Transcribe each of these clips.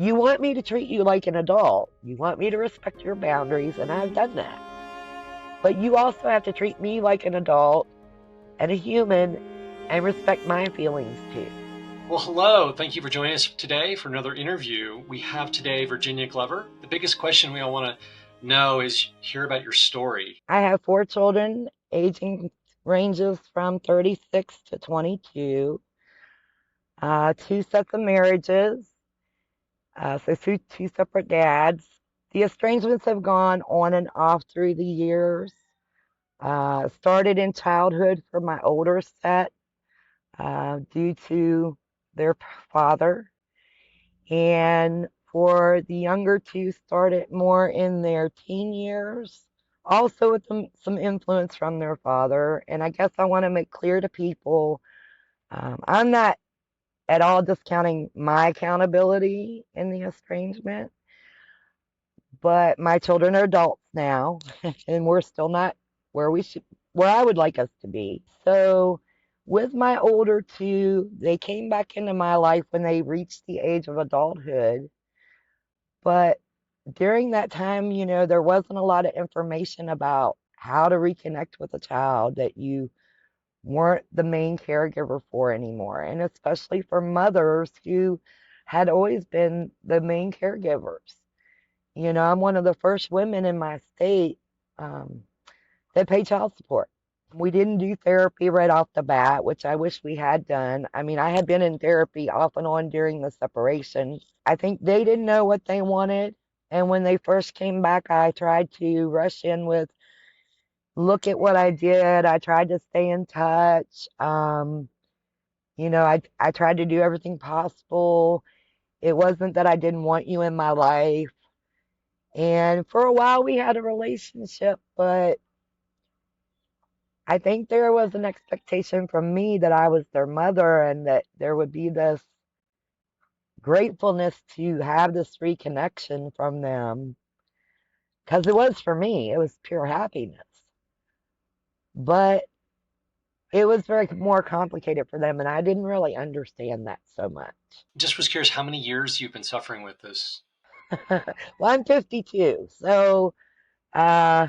You want me to treat you like an adult. You want me to respect your boundaries, and I've done that. But you also have to treat me like an adult and a human and respect my feelings too. Well, hello. Thank you for joining us today for another interview. We have today Virginia Glover. The biggest question we all want to know is hear about your story. I have 4 children, aging ranges from 36 to 22, 2 sets of marriages, so two separate dads. The estrangements have gone on and off through the years. Started in childhood for my older set due to their father. And for the younger two, started more in their teen years, also with some influence from their father. And I guess I want to make clear to people, I'm not at all discounting my accountability in the estrangement, but my children are adults now, and we're still not where we should, where I would like us to be. So with my older two, they came back into my life when they reached the age of adulthood. But during that time, there wasn't a lot of information about how to reconnect with a child that you weren't the main caregiver for anymore. And especially for mothers who had always been the main caregivers. I'm one of the first women in my state um, that pay child support. We didn't do therapy right off the bat, which I wish we had done. I mean, I had been in therapy off and on during the separation. I think they didn't know what they wanted. And when they first came back, I tried to rush in with, look at what I did. I tried to stay in touch. I tried to do everything possible. It wasn't that I didn't want you in my life. And for a while, we had a relationship, but I think there was an expectation from me that I was their mother and that there would be this gratefulness to have this reconnection from them because it was for me, it was pure happiness. But it was very more complicated for them, and I didn't really understand that so much. Just was curious how many years you've been suffering with this. Well, I'm 52, so uh,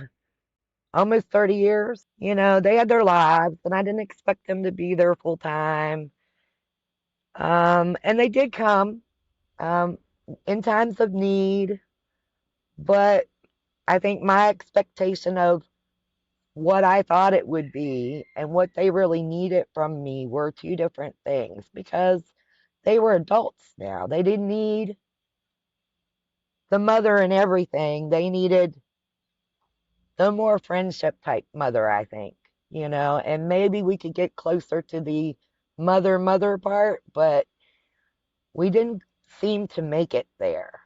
almost 30 years. They had their lives, and I didn't expect them to be there full time. And they did come um, in times of need, but I think my expectation of what I thought it would be and what they really needed from me were two different things because they were adults now. They didn't need the mother and everything. They needed the more friendship type mother, I think, and maybe we could get closer to the mother part, but we didn't seem to make it there.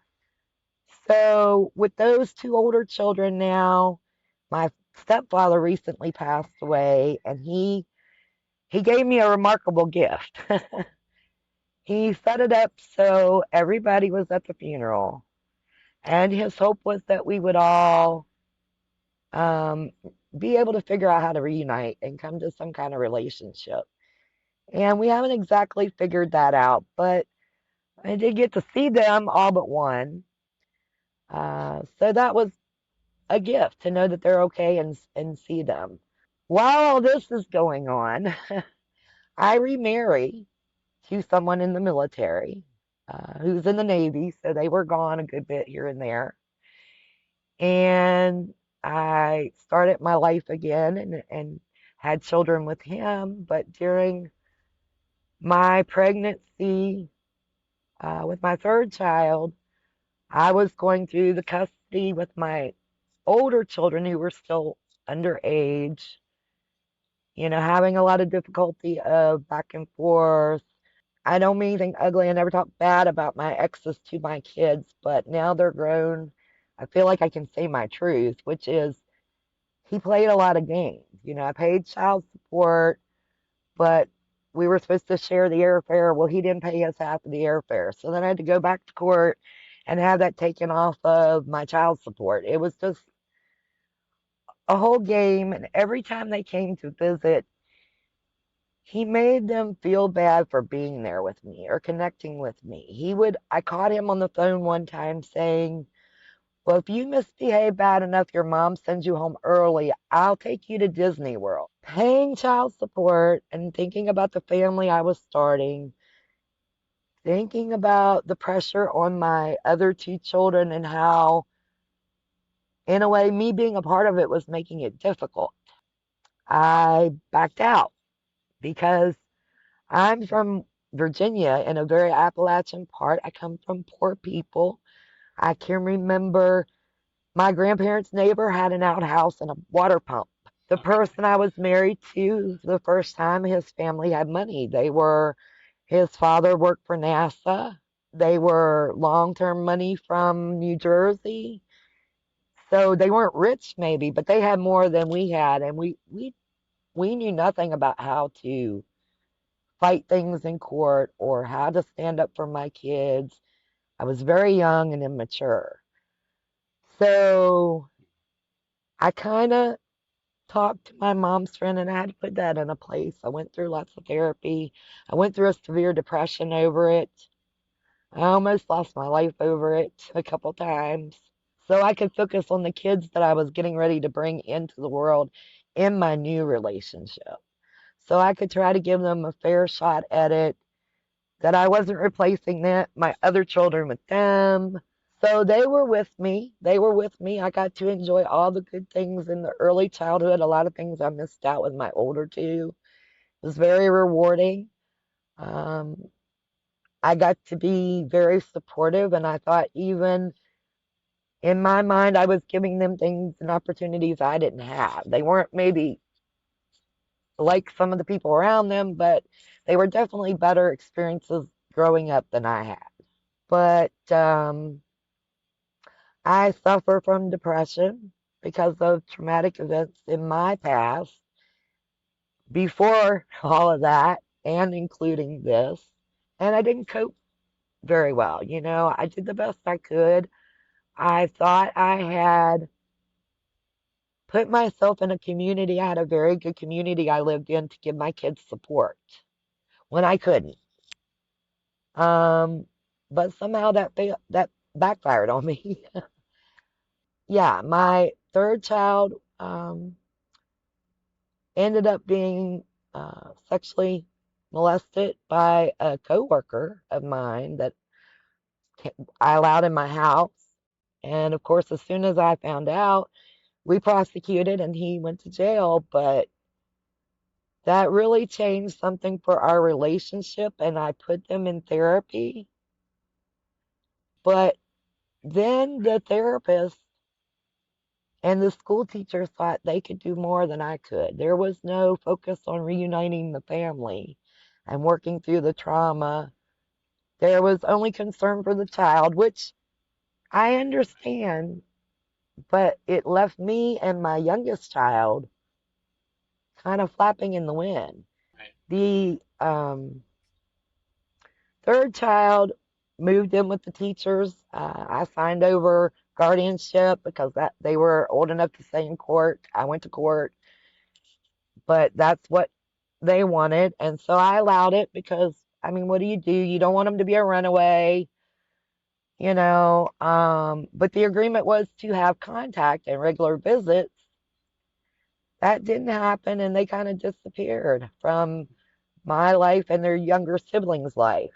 So with those two older children now, my stepfather recently passed away, and he gave me a remarkable gift. He set it up so everybody was at the funeral, and his hope was that we would all um, be able to figure out how to reunite and come to some kind of relationship. And we haven't exactly figured that out, but I did get to see them all but one. So that was a gift to know that they're okay and see them. While all this is going on, I remarry to someone in the military who's in the Navy, so they were gone a good bit here and there. And I started my life again and had children with him. But during my pregnancy with my third child, I was going through the custody with my older children who were still underage, having a lot of difficulty of back and forth. I don't mean anything ugly. I never talk bad about my exes to my kids, but now they're grown. I feel like I can say my truth, which is he played a lot of games. I paid child support, but we were supposed to share the airfare. Well, he didn't pay us half of the airfare. So then I had to go back to court and have that taken off of my child support. It was just a whole game. And every time they came to visit, he made them feel bad for being there with me or connecting with me. I caught him on the phone one time saying, well, if you misbehave bad enough, your mom sends you home early. I'll take you to Disney World. Paying child support and thinking about the family I was starting, thinking about the pressure on my other two children and how, in a way, me being a part of it was making it difficult. I backed out because I'm from Virginia in a very Appalachian part. I come from poor people. I can remember my grandparents' neighbor had an outhouse and a water pump. The Okay. person I was married to the first time, his family had money. His father worked for NASA. They were long-term money from New Jersey. So they weren't rich maybe, but they had more than we had. And we knew nothing about how to fight things in court or how to stand up for my kids. I was very young and immature. So I kind of talked to my mom's friend and I had to put that in a place. I went through lots of therapy. I went through a severe depression over it. I almost lost my life over it a couple times. So I could focus on the kids that I was getting ready to bring into the world in my new relationship. So I could try to give them a fair shot at it, that I wasn't replacing my other children with them. So they were with me. They were with me. I got to enjoy all the good things in the early childhood. A lot of things I missed out with my older two. It was very rewarding. Um, I got to be very supportive, and I thought even in my mind, I was giving them things and opportunities I didn't have. They weren't maybe like some of the people around them, but they were definitely better experiences growing up than I had. But I suffer from depression because of traumatic events in my past before all of that and including this. And I didn't cope very well. I did the best I could. I thought I had put myself in a community. I had a very good community I lived in to give my kids support when I couldn't. Um, but somehow that backfired on me. Yeah, my third child ended up being sexually molested by a coworker of mine that I allowed in my house. And of course, as soon as I found out, we prosecuted and he went to jail. But that really changed something for our relationship, and I put them in therapy. But then the therapist and the school teachers thought they could do more than I could. There was no focus on reuniting the family and working through the trauma. There was only concern for the child, which I understand, but it left me and my youngest child kind of flapping in the wind. Right. The third child moved in with the teachers. I signed over guardianship because that they were old enough to stay in court. I went to court, but that's what they wanted, and so I allowed it because I mean, what do? You don't want them to be a runaway. But the agreement was to have contact and regular visits. That didn't happen, and they kind of disappeared from my life and their younger siblings' life.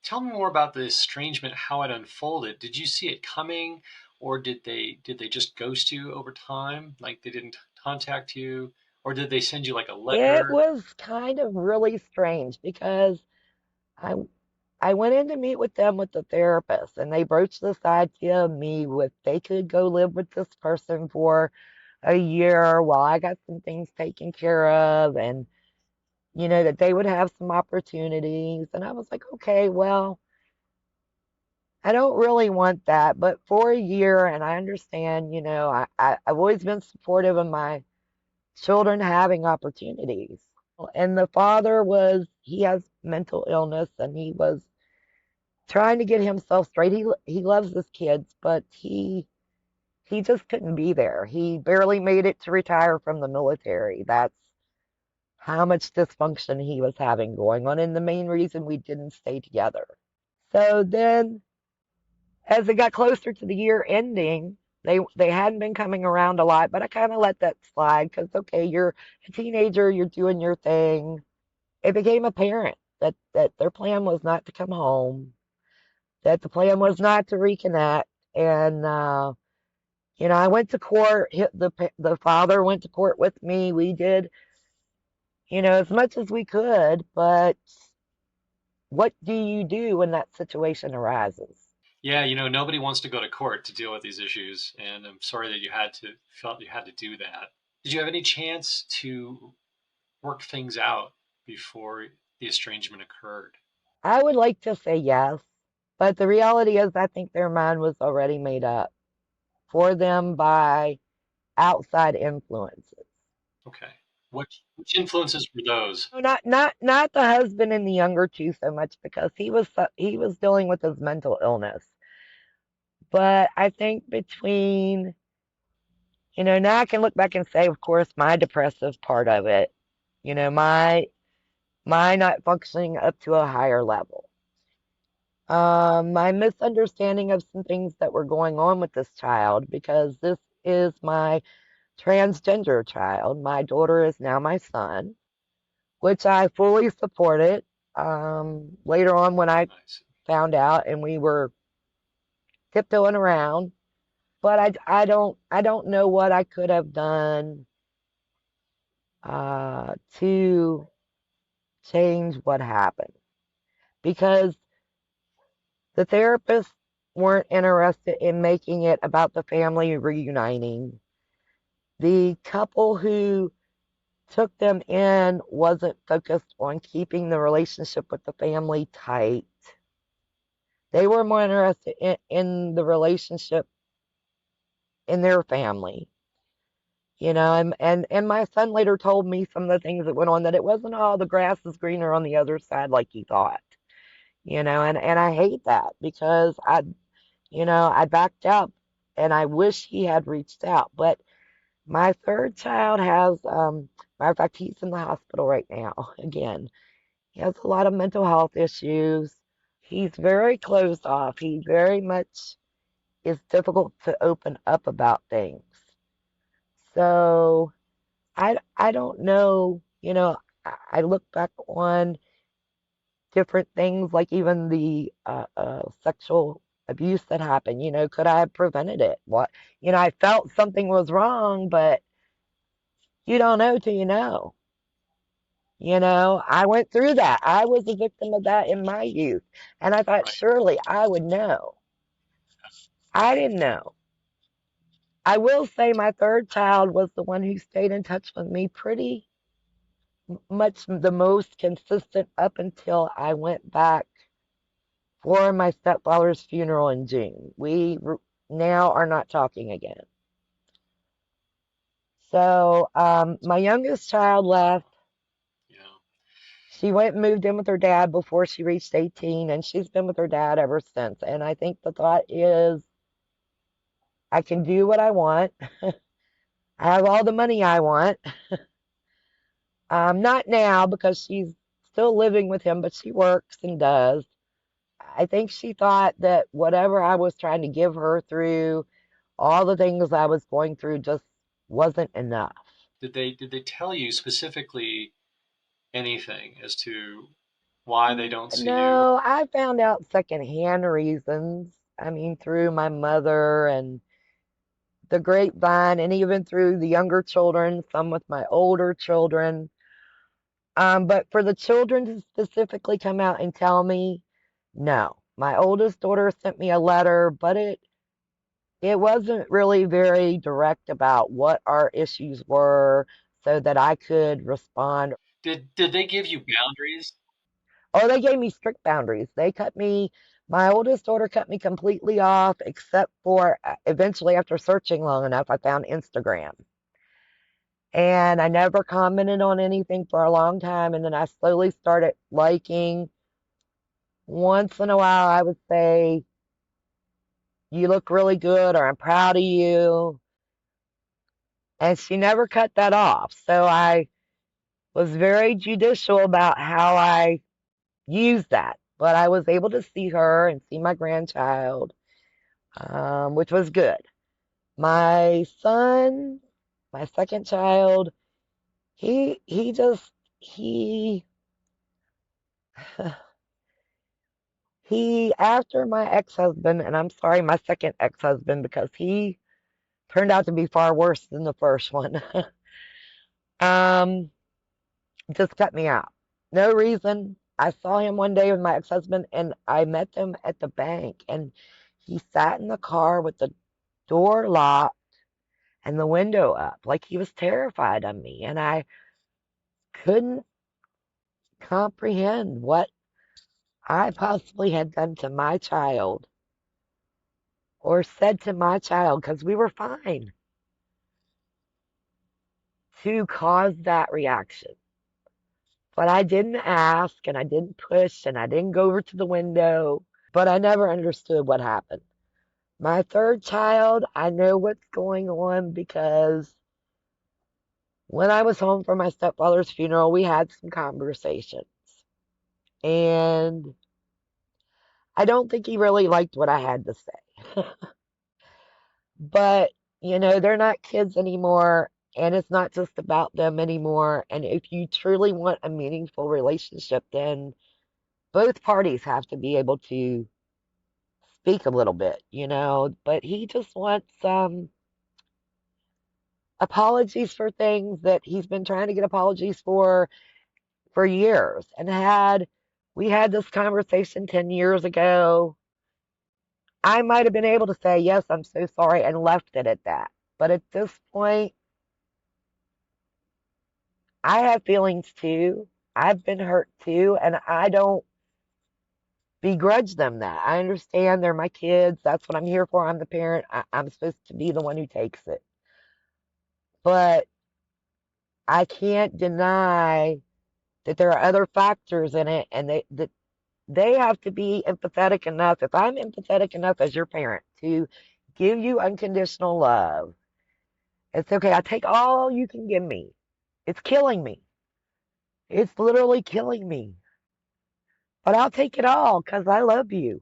Tell me more about the estrangement, how it unfolded. Did you see it coming, or did they just ghost you over time? Like they didn't contact you, or did they send you like a It letter? was kind of really strange because I I went in to meet with them with the therapist, and they broached this idea of me with they could go live with this person for a year while I got some things taken care of, and that they would have some opportunities. And I was like, okay, well, I don't really want that, but for a year, and I understand, I've always been supportive of my children having opportunities. And the father he has mental illness, and he was trying to get himself straight. He loves his kids, but he just couldn't be there. He barely made it to retire from the military. That's how much dysfunction he was having going on, and the main reason we didn't stay together. So then, as it got closer to the year ending, they hadn't been coming around a lot, but I kind of let that slide because okay, you're a teenager, you're doing your thing. It became apparent that their plan was not to come home, that the plan was not to reconnect, and I went to court. The father went to court with me. We did as much as we could, but what do you do when that situation arises? Yeah, nobody wants to go to court to deal with these issues, and I'm sorry that you felt you had to do that. Did you have any chance to work things out before the estrangement occurred? I would like to say yes, but the reality is I think their mind was already made up for them by outside influences. Okay. Which influences were those? No, not the husband and the younger two so much because he was dealing with his mental illness. But I think between now I can look back and say, of course, my depressive part of it, my not functioning up to a higher level. My misunderstanding of some things that were going on with this child because this is my transgender child. My daughter is now my son, which I fully supported. Later on, when I I see. found out and we were tiptoeing around, but I don't know what I could have done to change what happened because the therapists weren't interested in making it about the family reuniting. The couple who took them in wasn't focused on keeping the relationship with the family tight. They were more interested in the relationship in their family. And my son later told me some of the things that went on that it wasn't all the grass is greener on the other side like he thought. And I hate that because I backed up and I wish he had reached out. But my third child has, matter of fact, he's in the hospital right now. Again, he has a lot of mental health issues. He's very closed off. He very much is difficult to open up about things. So I don't know. I look back on different things like even the sexual abuse that happened. Could I have prevented it? I felt something was wrong, but you don't know till you know. I went through that. I was a victim of that in my youth. And I thought Right. surely I would know. I didn't know. I will say my third child was the one who stayed in touch with me pretty much the most consistent up until I went back for my stepfather's funeral in June. We now are not talking again. So my youngest child left. Yeah. She went and moved in with her dad before she reached 18, and she's been with her dad ever since. And I think the thought is I can do what I want. I have all the money I want. Not now because she's still living with him, but she works and does. I think she thought that whatever I was trying to give her through all the things I was going through just wasn't enough. Did they tell you specifically anything as to why they don't see you? No, I found out secondhand reasons. I mean, through my mother and the grapevine, and even through the younger children, some with my older children. But for the children to specifically come out and tell me, no. My oldest daughter sent me a letter, but it wasn't really very direct about what our issues were so that I could respond. Did they give you boundaries? Oh, they gave me strict boundaries. My oldest daughter cut me completely off, except for eventually, after searching long enough, I found Instagram. And I never commented on anything for a long time. And then I slowly started liking. Once in a while, I would say, you look really good, or I'm proud of you. And she never cut that off. So was very judicial about how I used that. But I was able to see her and see my grandchild, which was good. My son, my second child, he just he he after my ex-husband, and I'm sorry, my second ex-husband, because he turned out to be far worse than the first one. um, just cut me out. No reason. I saw him one day with my ex-husband, and I met them at the bank, and he sat in the car with the door locked and the window up, like he was terrified of me, and I couldn't comprehend what I possibly had done to my child or said to my child, because we were fine, to cause that reaction. But I didn't ask, and I didn't push, and I didn't go over to the window, but I never understood what happened. My third child, I know what's going on because when I was home for my stepfather's funeral, we had some conversations. And I don't think he really liked what I had to say. But, they're not kids anymore, and it's not just about them anymore. And if you truly want a meaningful relationship, then both parties have to be able to speak a little bit. But he just wants apologies for things that he's been trying to get apologies for years. And had we had this conversation 10 years ago, I might have been able to say, yes, I'm so sorry, and left it at that. But at this point, I have feelings too. I've been hurt too, and I don't begrudge them that. I understand they're my kids. That's what I'm here for. I'm the parent. I'm supposed to be the one who takes it. But I can't deny that there are other factors in it, and that they have to be empathetic enough. If I'm empathetic enough as your parent to give you unconditional love, it's okay. I take all you can give me. It's killing me. It's literally killing me. But I'll take it all because I love you.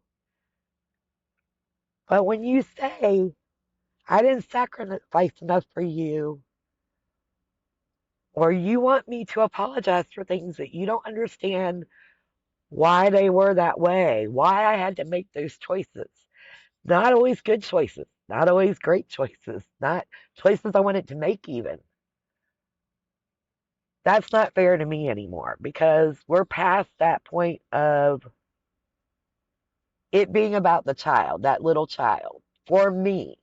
But when you say, I didn't sacrifice enough for you, or you want me to apologize for things that you don't understand why they were that way, why I had to make those choices. Not always good choices, not always great choices, not choices I wanted to make, even. That's not fair to me anymore because we're past that point of it being about the child, that little child, for me.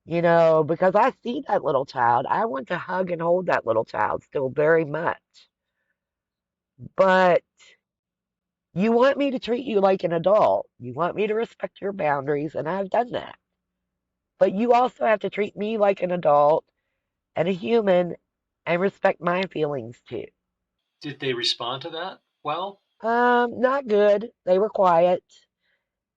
Because I see that little child. I want to hug and hold that little child still very much. But you want me to treat you like an adult. You want me to respect your boundaries, and I've done that. But you also have to treat me like an adult and a human and respect my feelings too. Did they respond to that well? Not good. They were quiet.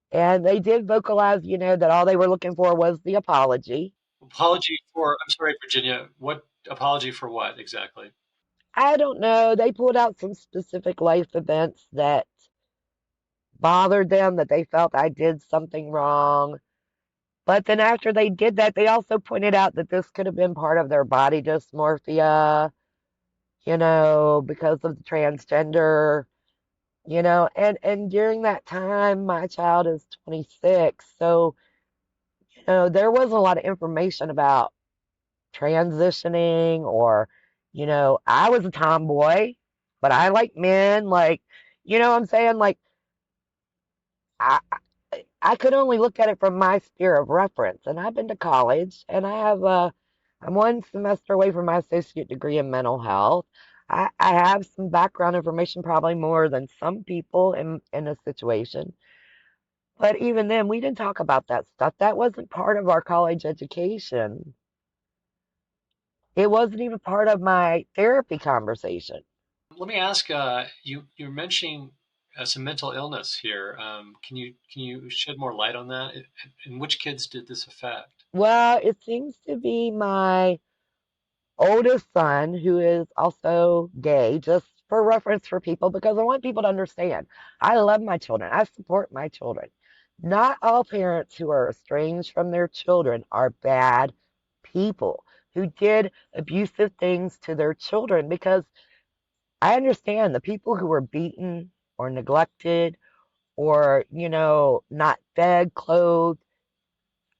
And they did vocalize, that all they were looking for was the apology. Apology for, I'm sorry, Virginia, what apology for what exactly? I don't know. They pulled out some specific life events that bothered them, that they felt I did something wrong. But then after they did that, they also pointed out that this could have been part of their body dysmorphia, because of the transgender, and during that time, my child is 26. So, there wasn't a lot of information about transitioning or, I was a tomboy, but I like men. Like, what I'm saying? Like, I, I could only look at it from my sphere of reference. And I've been to college and I'm one semester away from my associate degree in mental health. I have some background information, probably more than some people in a situation. But even then, we didn't talk about that stuff. That wasn't part of our college education. It wasn't even part of my therapy conversation. Let me ask, you're mentioning some mental illness here. Can you shed more light on that? And which kids did this affect? Well, it seems to be my oldest son, who is also gay, just for reference for people, because I want people to understand. I love my children. I support my children. Not all parents who are estranged from their children are bad people who did abusive things to their children, because I understand the people who were beaten or neglected or, not fed, clothed.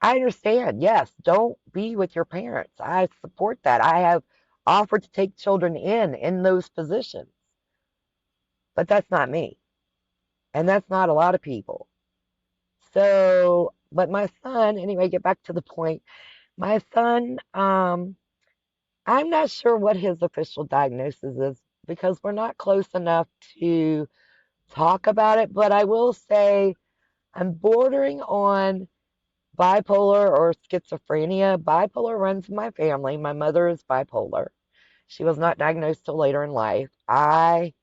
I understand. Yes, don't be with your parents. I support that. I have offered to take children in those positions, but that's not me. And that's not a lot of people. So, but my son, anyway, get back to the point. My son, I'm not sure what his official diagnosis is because we're not close enough to talk about it, but I will say I'm bordering on bipolar or schizophrenia. Bipolar runs in my family. My mother is bipolar. She was not diagnosed till later in life. I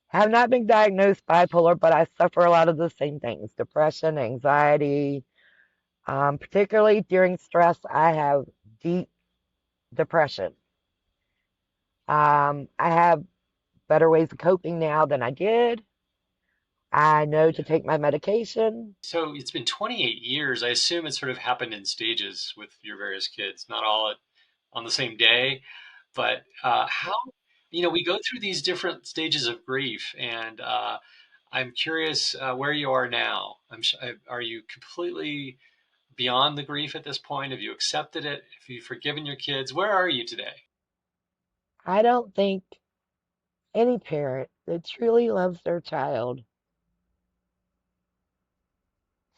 have not been diagnosed bipolar, but I suffer a lot of the same things: depression, anxiety. Particularly during stress, I have deep depression. I have better ways of coping now than I did. I know to Yeah. take my medication. So it's been 28 years. I assume it sort of happened in stages with your various kids, not all on the same day. But how, we go through these different stages of grief, and I'm curious where you are now. Are you completely beyond the grief at this point? Have you accepted it? Have you forgiven your kids? Where are you today? I don't think any parent that truly loves their child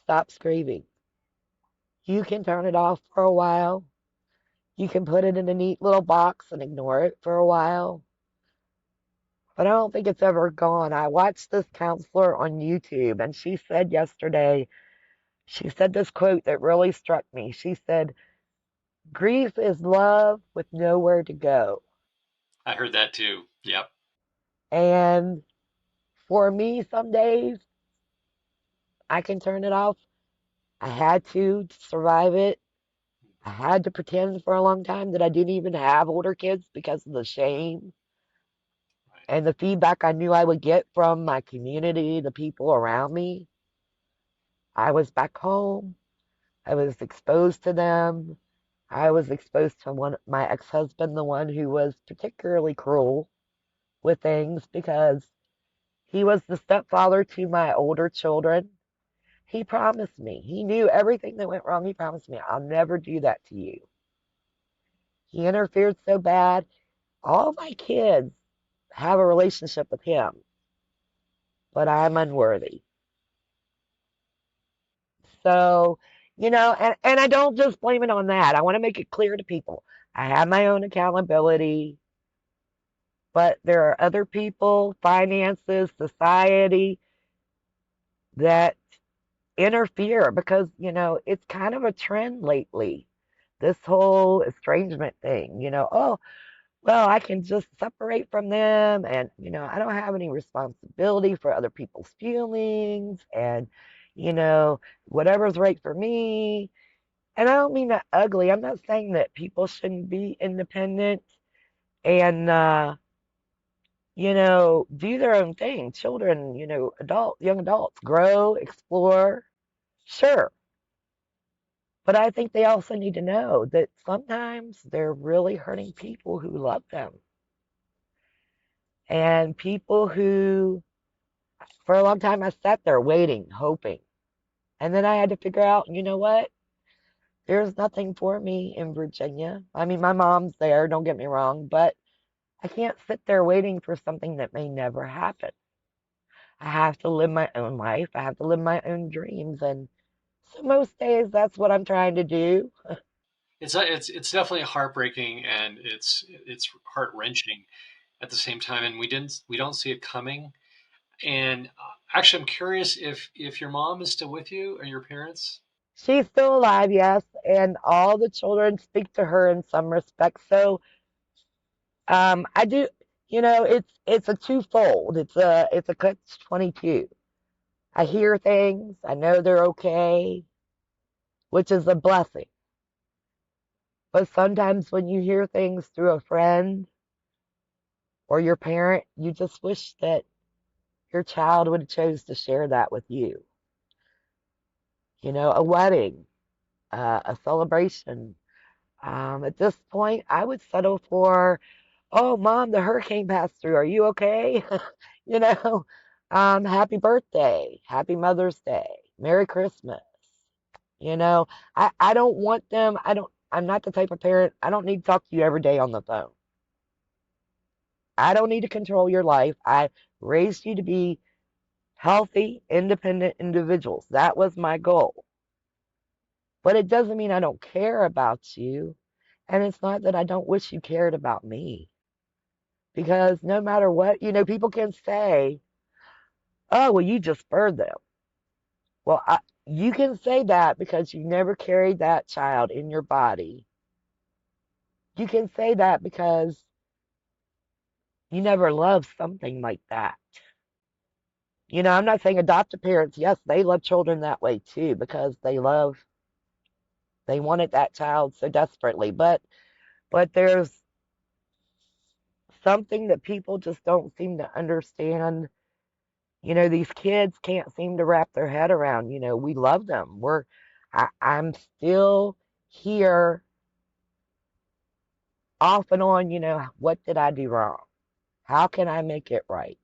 stops grieving. You can turn it off for a while. You can put it in a neat little box and ignore it for a while. But I don't think it's ever gone. I watched this counselor on YouTube, and she said yesterday, she said this quote that really struck me. She said, "Grief is love with nowhere to go." I heard that too. Yep. And for me, some days I can turn it off. I had to survive it. I had to pretend for a long time that I didn't even have older kids because of the shame Right. and the feedback I knew I would get from my community, the people around me. I was back home. I was exposed to them. I was exposed to my ex-husband, the one who was particularly cruel with things because he was the stepfather to my older children. He promised me. He knew everything that went wrong. He promised me, "I'll never do that to you." He interfered so bad. All my kids have a relationship with him, but I'm unworthy. So, and I don't just blame it on that. I want to make it clear to people. I have my own accountability, but there are other people, finances, society that interfere because, it's kind of a trend lately. This whole estrangement thing, oh, well, I can just separate from them and, I don't have any responsibility for other people's feelings and, you know, whatever's right for me. And I don't mean that ugly. I'm not saying that people shouldn't be independent and, do their own thing. Children, young adults grow, explore. Sure. But I think they also need to know that sometimes they're really hurting people who love them and people who, for a long time, I sat there waiting, hoping. And then I had to figure out, you know what? There's nothing for me in Virginia. I mean, my mom's there, don't get me wrong, but I can't sit there waiting for something that may never happen. I have to live my own life. I have to live my own dreams. And so most days, that's what I'm trying to do. It's definitely heartbreaking, and it's heart wrenching at the same time, and we don't see it coming. And actually, I'm curious if your mom is still with you or your parents. She's still alive, yes, and all the children speak to her in some respects. So, I do, it's a twofold. It's a catch 22. I hear things. I know they're okay, which is a blessing. But sometimes when you hear things through a friend or your parent, you just wish that your child would have chose to share that with you. You know, a wedding, a celebration. At this point, I would settle for, oh, mom, the hurricane passed through. Are you okay? you know, happy birthday, happy Mother's Day, Merry Christmas. You know, I don't want them. I'm not the type of parent. I don't need to talk to you every day on the phone. I don't need to control your life. I raised you to be healthy, independent individuals. That was my goal. But it doesn't mean I don't care about you. And it's not that I don't wish you cared about me. Because no matter what, people can say, oh, well, you just spurred them. Well, you can say that because you never carried that child in your body. You can say that because you never loved something like that. I'm not saying adoptive parents, yes, they love children that way too because they wanted that child so desperately. But there's something that people just don't seem to understand. These kids can't seem to wrap their head around, we love them. I'm still here off and on, what did I do wrong? How can I make it right?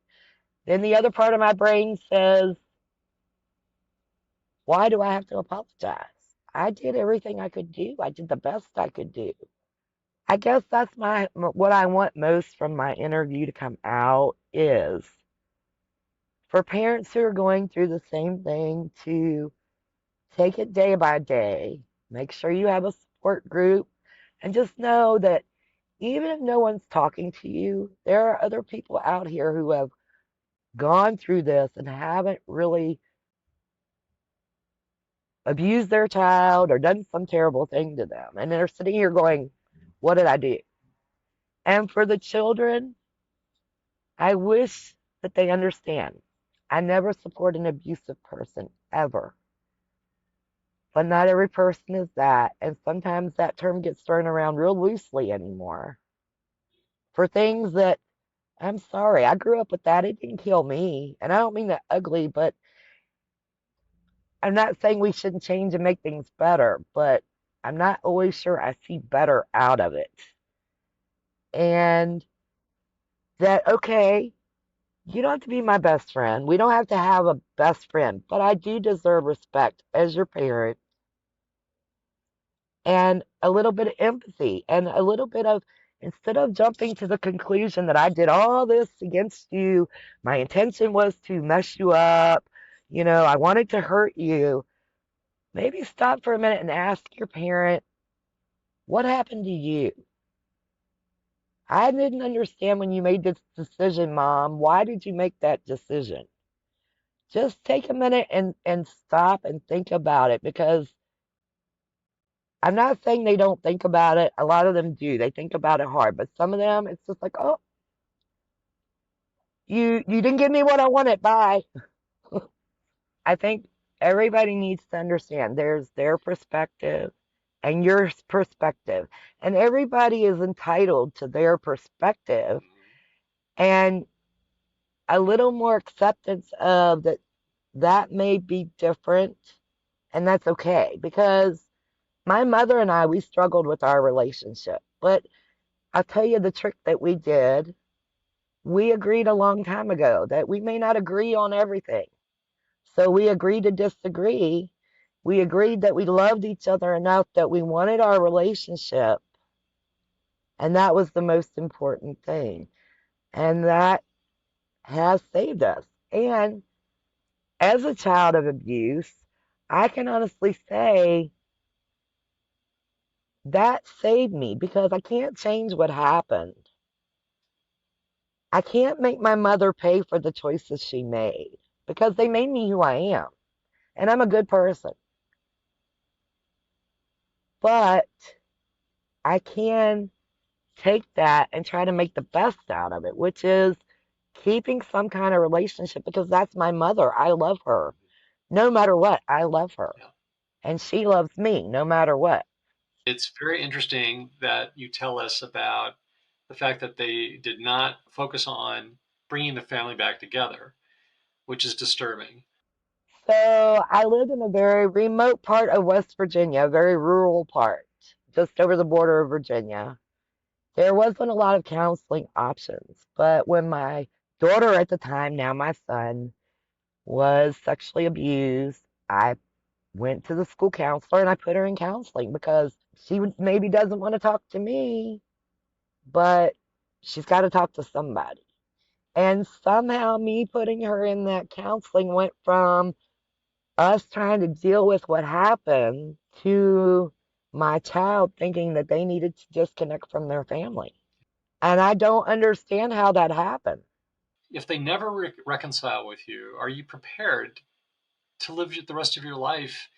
Then the other part of my brain says, why do I have to apologize? I did everything I could do. I did the best I could do. I guess that's what I want most from my interview to come out is for parents who are going through the same thing to take it day by day, make sure you have a support group, and just know that even if no one's talking to you, there are other people out here who have gone through this and haven't really abused their child or done some terrible thing to them. And they're sitting here going, what did I do? And for the children, I wish that they understand. I never support an abusive person, ever. But not every person is that. And sometimes that term gets thrown around real loosely anymore for things that I'm sorry, I grew up with that. It didn't kill me. And I don't mean that ugly, but I'm not saying we shouldn't change and make things better, but I'm not always sure I see better out of it. And that, okay, you don't have to be my best friend. We don't have to have a best friend, but I do deserve respect as your parent and a little bit of empathy and a little bit of, instead of jumping to the conclusion that I did all this against you, my intention was to mess you up, I wanted to hurt you, maybe stop for a minute and ask your parent, what happened to you? I didn't understand when you made this decision, Mom. Why did you make that decision? Just take a minute and stop and think about it because I'm not saying they don't think about it. A lot of them do. They think about it hard, but some of them, it's just like, oh, you didn't give me what I wanted. Bye. I think everybody needs to understand there's their perspective and your perspective, and everybody is entitled to their perspective and a little more acceptance of that that may be different, and that's okay because my mother and I, we struggled with our relationship, but I'll tell you the trick that we did. We agreed a long time ago that we may not agree on everything. So we agreed to disagree. We agreed that we loved each other enough that we wanted our relationship. And that was the most important thing. And that has saved us. And as a child of abuse, I can honestly say that saved me because I can't change what happened. I can't make my mother pay for the choices she made because they made me who I am. And I'm a good person. But I can take that and try to make the best out of it, which is keeping some kind of relationship because that's my mother. I love her. No matter what, I love her. Yeah. And she loves me no matter what. It's very interesting that you tell us about the fact that they did not focus on bringing the family back together, which is disturbing. So I lived in a very remote part of West Virginia, a very rural part, just over the border of Virginia. There wasn't a lot of counseling options, but when my daughter at the time, now my son, was sexually abused, I went to the school counselor and I put her in counseling because she maybe doesn't want to talk to me, but she's got to talk to somebody. And somehow me putting her in that counseling went from us trying to deal with what happened to my child thinking that they needed to disconnect from their family. And I don't understand how that happened. If they never reconcile with you, are you prepared to live the rest of your life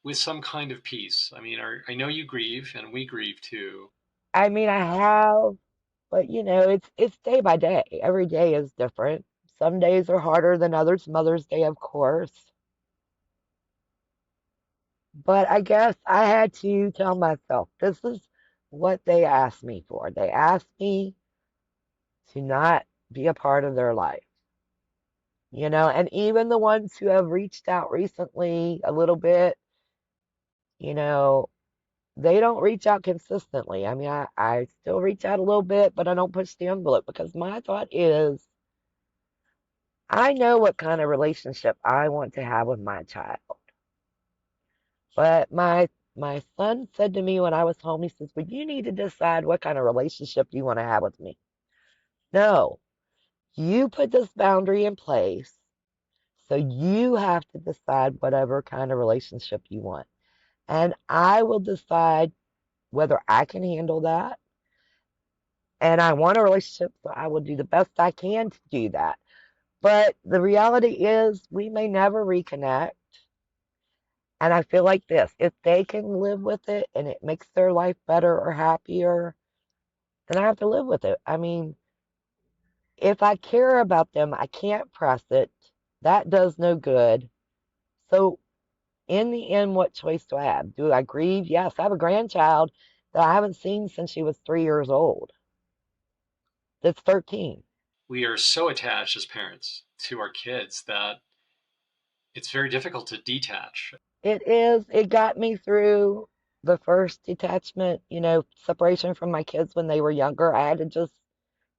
with some kind of peace? I mean, I know you grieve and we grieve too. I mean, I have, but it's day by day. Every day is different. Some days are harder than others. Mother's Day, of course. But I guess I had to tell myself this is what they asked me for. They asked me to not be a part of their life. And even the ones who have reached out recently a little bit, you know, they don't reach out consistently. I mean, I still reach out a little bit, but I don't push the envelope because my thought is I know what kind of relationship I want to have with my child. But my son said to me when I was home, he says, "Well, you need to decide what kind of relationship you want to have with me." No, you put this boundary in place, so you have to decide whatever kind of relationship you want. And I will decide whether I can handle that. And I want a relationship, so I will do the best I can to do that. But the reality is, we may never reconnect. And I feel like this if they can live with it and it makes their life better or happier, then I have to live with it. I mean, if I care about them, I can't press it. That does no good. So, in the end, what choice do I have? Do I grieve? Yes, I have a grandchild that I haven't seen since she was 3 years old. That's 13. We are so attached as parents to our kids that it's very difficult to detach. It is. It got me through the first detachment, separation from my kids when they were younger. I had to just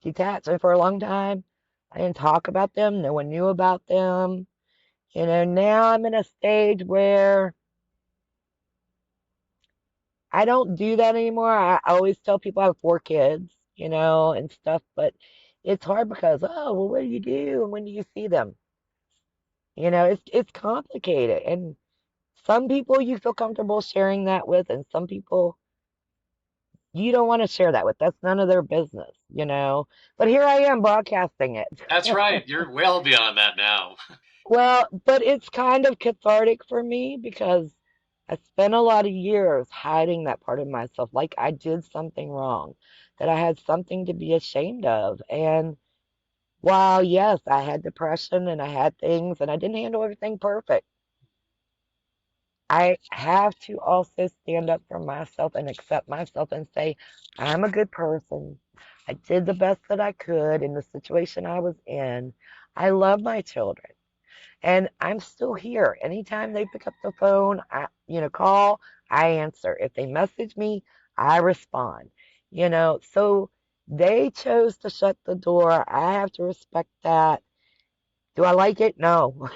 detach. And for a long time, I didn't talk about them. No one knew about them. Now I'm in a stage where I don't do that anymore. I always tell people I have 4 kids, and stuff, but it's hard because, oh, well, what do you do? And when do you see them? It's complicated. And some people you feel comfortable sharing that with, and some people you don't want to share that with. That's none of their business. But here I am broadcasting it. That's right. You're well beyond that now. Well, but it's kind of cathartic for me because I spent a lot of years hiding that part of myself, like I did something wrong, that I had something to be ashamed of. And while, yes, I had depression and I had things and I didn't handle everything perfect, I have to also stand up for myself and accept myself and say, I'm a good person. I did the best that I could in the situation I was in. I love my children. And I'm still here. Anytime they pick up the phone, call, I answer. If they message me, I respond. So they chose to shut the door. I have to respect that. Do I like it? No.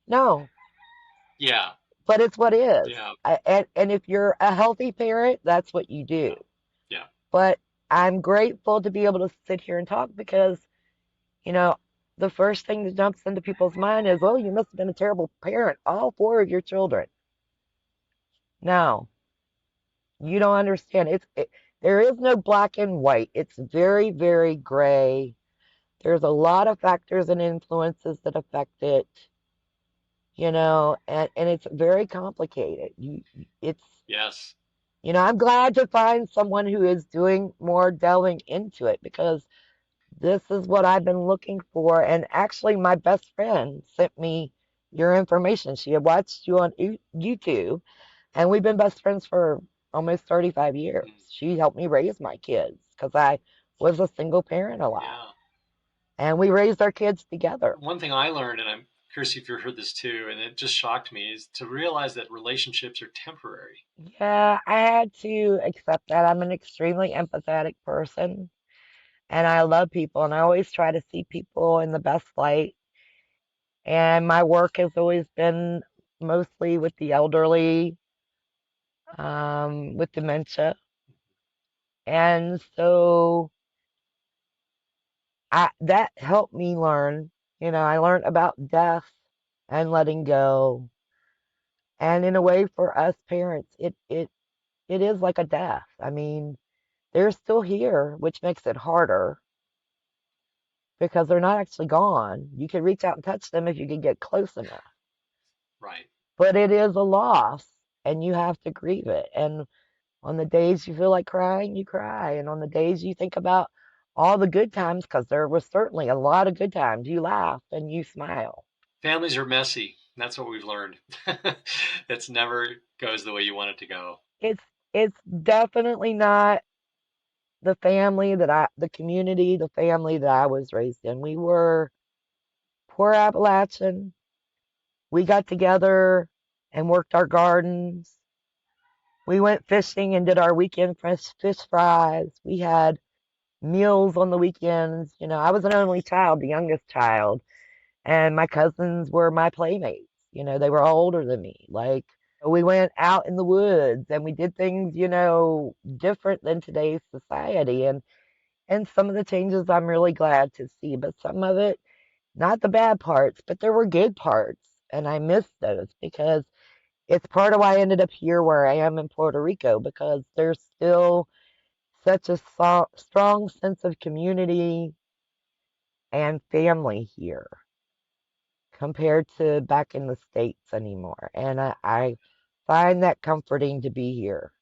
No, Yeah. but it's what is. Yeah. And if you're a healthy parent, that's what you do. Yeah. Yeah. But I'm grateful to be able to sit here and talk because, you know, the first thing that jumps into people's mind is, oh, you must have been a terrible parent, all 4 of your children. No, you don't understand. There is no black and white. It's very, very gray. There's a lot of factors and influences that affect it, and it's very complicated. It's, Yes. I'm glad to find someone who is doing more delving into it because this is what I've been looking for. And actually, my best friend sent me your information. She had watched you on YouTube, and we've been best friends for almost 35 years. Mm. She helped me raise my kids because I was a single parent a lot. Yeah. And we raised our kids together. One thing I learned, and I'm curious if you heard this too, and it just shocked me, is to realize that relationships are temporary. Yeah, I had to accept that. I'm an extremely empathetic person and I love people and I always try to see people in the best light. And my work has always been mostly with the elderly, with dementia. And so that helped me learn. I learned about death and letting go. And in a way, for us parents, it is like a death. I mean, they're still here, which makes it harder because they're not actually gone. You can reach out and touch them if you can get close enough. Right. But it is a loss and you have to grieve it. And on the days you feel like crying, you cry. And on the days you think about all the good times, because there was certainly a lot of good times, you laugh and you smile. Families are messy. That's what we've learned. It's never goes the way you want it to go. It's definitely not the community, the family that I was raised in. We were poor Appalachian. We got together and worked our gardens. We went fishing and did our weekend fish fries. We had meals on the weekends. I was an only child, the youngest child, and my cousins were my playmates. They were all older than me. Like, we went out in the woods and we did things, different than today's society. And some of the changes I'm really glad to see, but some of it, not the bad parts, but there were good parts. And I miss those because it's part of why I ended up here where I am in Puerto Rico because there's still such a strong sense of community and family here compared to back in the States anymore. And I find that comforting to be here.